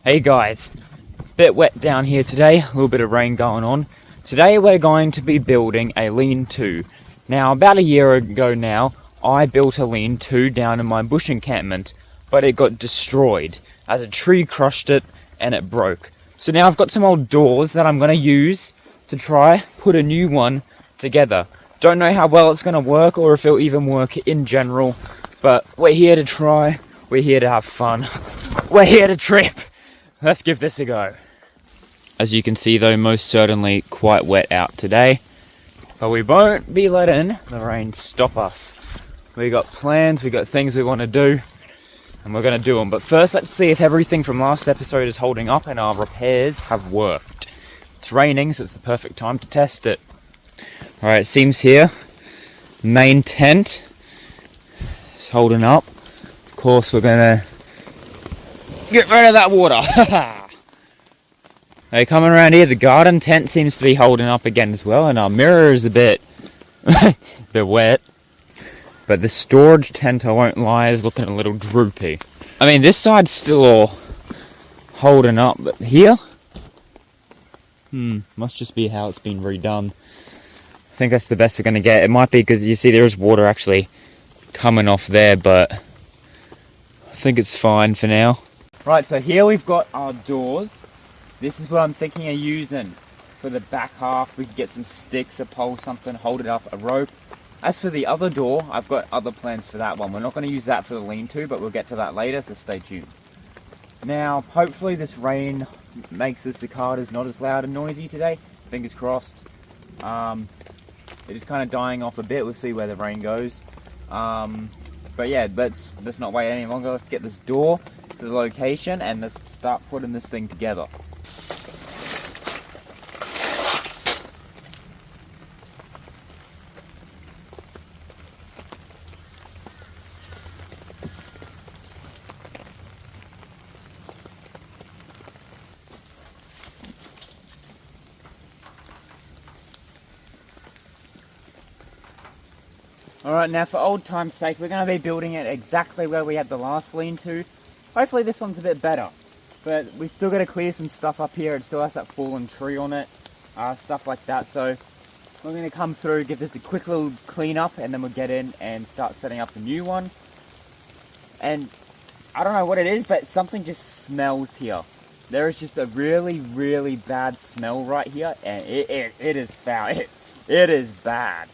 Hey guys, bit wet down here today, a little bit of rain going on. Today we're going to be building a lean-to. Now about a year ago now, I built a lean-to down in my bush encampment, but it got destroyed as a tree crushed it and it broke. So now I've got some old doors that I'm going to use to try put a new one together. Don't know how well it's going to work or if it'll even work in general, but we're here to try, we're here to have fun, we're here to trip. Let's give this a go. As you can see though, most certainly quite wet out today, but we won't be letting the rain stop us. We got plans, we got things we want to do, and we're going to do them. But first let's see if everything from last episode is holding up and our repairs have worked. It's raining, so it's the perfect time to test it. Alright, it seems here, main tent is holding up. Of course we're going to get rid of that water. Hey, coming around here, the garden tent seems to be holding up again as well, and our mirror is a bit wet. But the storage tent, I won't lie, is looking a little droopy. I mean, this side's still all holding up, but here? Must just be how it's been redone. I think that's the best we're going to get. It might be because you see there is water actually coming off there, but I think it's fine for now. Right, so here we've got our doors. This is what I'm thinking of using for the back half. We could get some sticks, a pole, something, hold it up, a rope. As for the other door, I've got other plans for that one. We're not going to use that for the lean-to, but we'll get to that later, so stay tuned. Now, hopefully this rain makes the cicadas not as loud and noisy today. Fingers crossed. It is kind of dying off a bit. We'll see where the rain goes. But yeah, let's not wait any longer. Let's get this door to the location and let's start putting this thing together. Alright, now for old time's sake, we're going to be building it exactly where we had the last lean-to. Hopefully this one's a bit better, but we still got to clear some stuff up here. It still has that fallen tree on it, stuff like that. So we're going to come through, give this a quick little clean up, and then we'll get in and start setting up the new one. And I don't know what it is, but something just smells here. There is just a really, really bad smell right here, and it is foul. It is bad.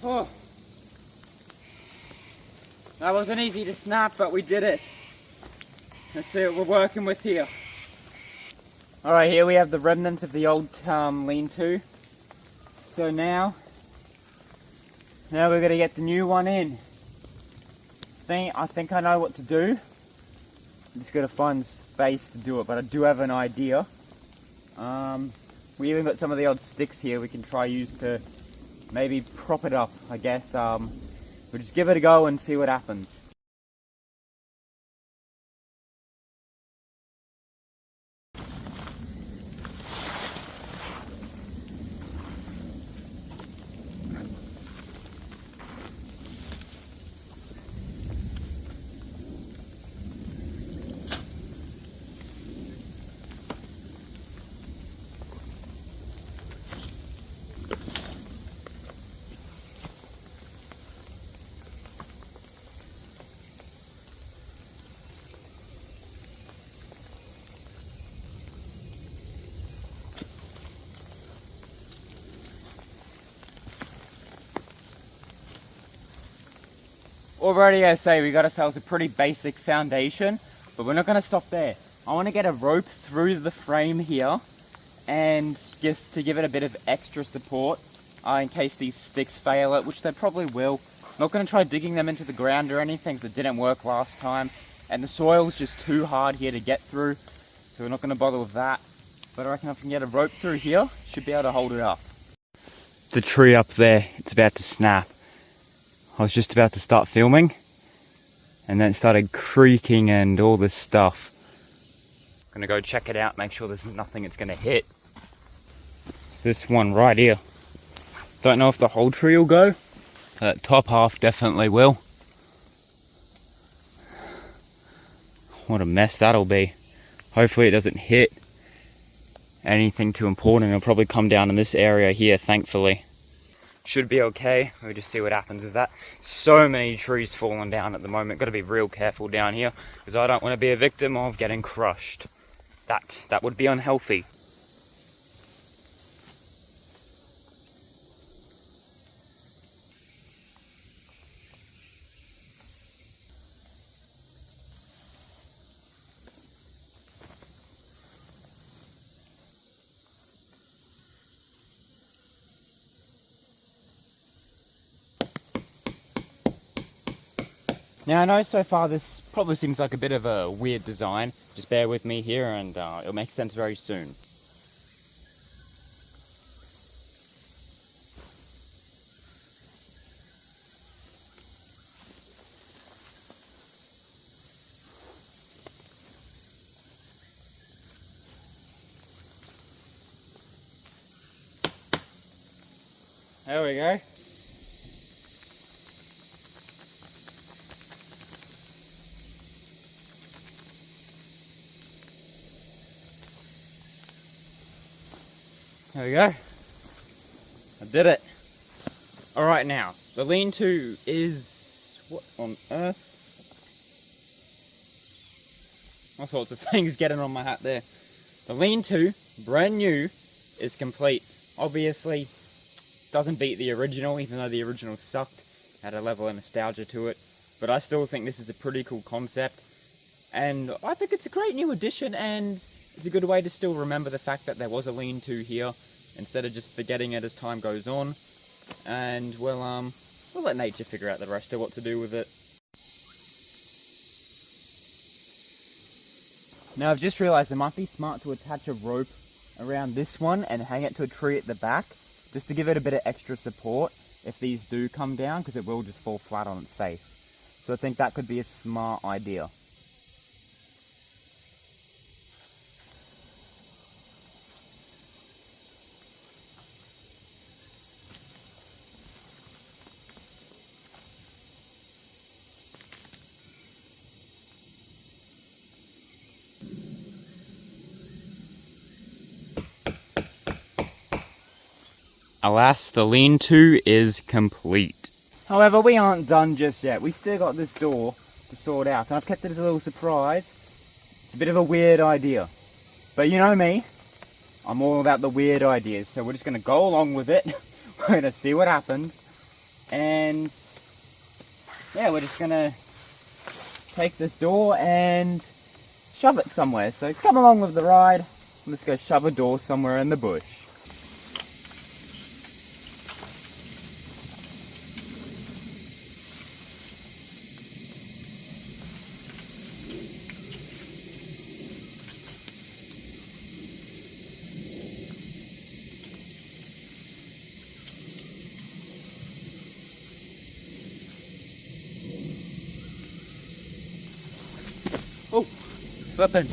Oh, that wasn't easy to snap, but we did it. Let's see what we're working with here. Alright, here we have the remnants of the old lean-to. So now we're going to get the new one in. I think I know what to do. I'm just going to find space to do it, but I do have an idea. We even got some of the old sticks here we can try use to maybe prop it up, I guess. We'll just give it a go and see what happens. Already I say we got ourselves a pretty basic foundation, but we're not going to stop there. I want to get a rope through the frame here and just to give it a bit of extra support in case these sticks fail it, which they probably will. Not going to try digging them into the ground or anything, because it didn't work last time. And the soil's just too hard here to get through, so we're not going to bother with that. But I reckon if I can get a rope through here, should be able to hold it up. The tree up there, it's about to snap. I was just about to start filming, and then it started creaking and all this stuff. I'm gonna go check it out, make sure there's nothing it's gonna hit. It's this one right here. Don't know if the whole tree will go. That top half definitely will. What a mess that'll be. Hopefully it doesn't hit anything too important. It'll probably come down in this area here, thankfully. Should be okay. We'll just see what happens with that. So many trees falling down at the moment. Got to be real careful down here, because I don't want to be a victim of getting crushed. That would be unhealthy. Now I know so far this probably seems like a bit of a weird design. Just bear with me here and it'll make sense very soon. There we go. There we go. I did it. Alright now, the lean-to is... what on earth? All sorts of things getting on my hat there. The lean-to, brand new, is complete. Obviously, doesn't beat the original, even though the original sucked. Had a level of nostalgia to it. But I still think this is a pretty cool concept. And I think it's a great new addition, and it's a good way to still remember the fact that there was a lean-to here, instead of just forgetting it as time goes on. And we'll let nature figure out the rest of what to do with it. Now I've just realised it might be smart to attach a rope around this one and hang it to a tree at the back, just to give it a bit of extra support if these do come down, because it will just fall flat on its face. So I think that could be a smart idea. Alas, the lean-to is complete. However, we aren't done just yet. We've still got this door to sort out, and I've kept it as a little surprise. It's a bit of a weird idea. But you know me, I'm all about the weird ideas, so we're just going to go along with it. We're going to see what happens. And yeah, we're just going to take this door and shove it somewhere. So come along with the ride. I'm just going to shove a door somewhere in the bush. Oh, flipping.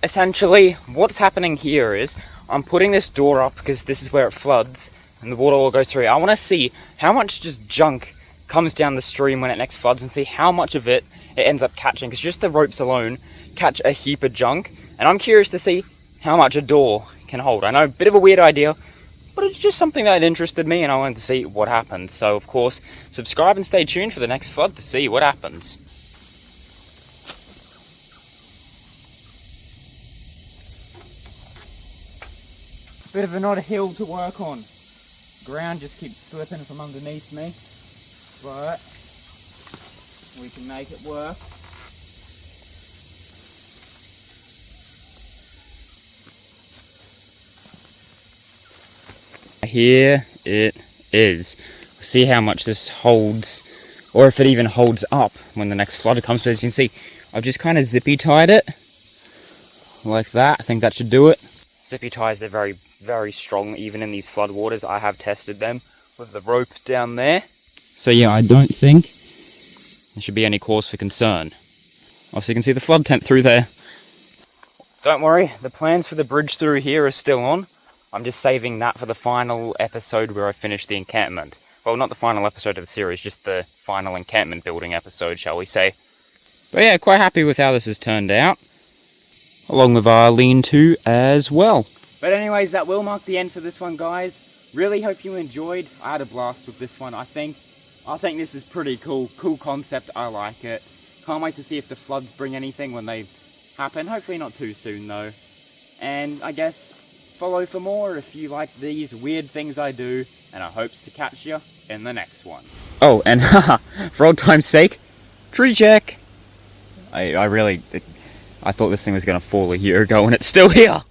Essentially, what's happening here is I'm putting this door up because this is where it floods and the water will go through. I want to see how much just junk comes down the stream when it next floods and see how much of it ends up catching, because just the ropes alone catch a heap of junk, and I'm curious to see how much a door can hold. I know, a bit of a weird idea, but it's just something that interested me and I wanted to see what happens. So of course, subscribe and stay tuned for the next flood to see what happens. Bit of an odd hill to work on. Ground just keeps slipping from underneath me, but we can make it work. Here it is. See how much this holds or if it even holds up when the next flood comes. But as you can see, I've just kind of zippy tied it like that. I think that should do it. Zippy ties, they're very, very strong even in these flood waters. I have tested them with the rope down there. So yeah, I don't think there should be any cause for concern. Obviously you can see the flood tent through there. Don't worry, the plans for the bridge through here are still on. I'm just saving that for the final episode where I finish the encampment. Well, not the final episode of the series, just the final encampment building episode, shall we say. But yeah, quite happy with how this has turned out. Along with our lean-to as well. But anyways, that will mark the end for this one, guys. Really hope you enjoyed. I had a blast with this one. I think this is pretty cool. Cool concept. I like it. Can't wait to see if the floods bring anything when they happen. Hopefully not too soon, though. And I guess follow for more if you like these weird things I do. And I hope to catch you in the next one. Oh, and haha, for old time's sake, tree check. I thought this thing was going to fall a year ago and it's still here.